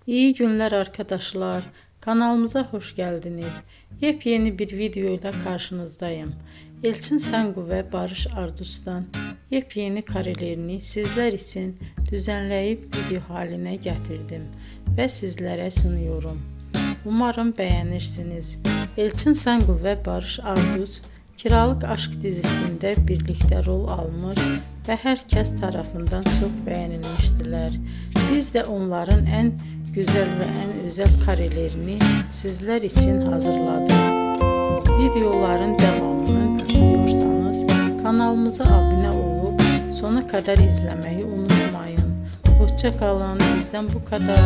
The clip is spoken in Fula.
İyi günler arkadaşlar. Kanalımıza hoş geldiniz. Yepyeni bir video ile karşınızdayım. Elçin Sangu ve Barış Ardus'tan yepyeni karelerini sizler için düzenleyip video haline getirdim ve sizlere sunuyorum. Umarım beğenirsiniz. Elçin Sangu ve Barış Ardus Kiralık Aşk dizisinde birlikte rol almış ve herkes tarafından çok beğenilmiştiler. Biz de onların en güzel ve en özel karelerini sizler için hazırladık. Videoların devamını istiyorsanız kanalımıza abone olup sona kadar izlemeyi unutmayın. Hoşça kalın. Bizden bu kadar.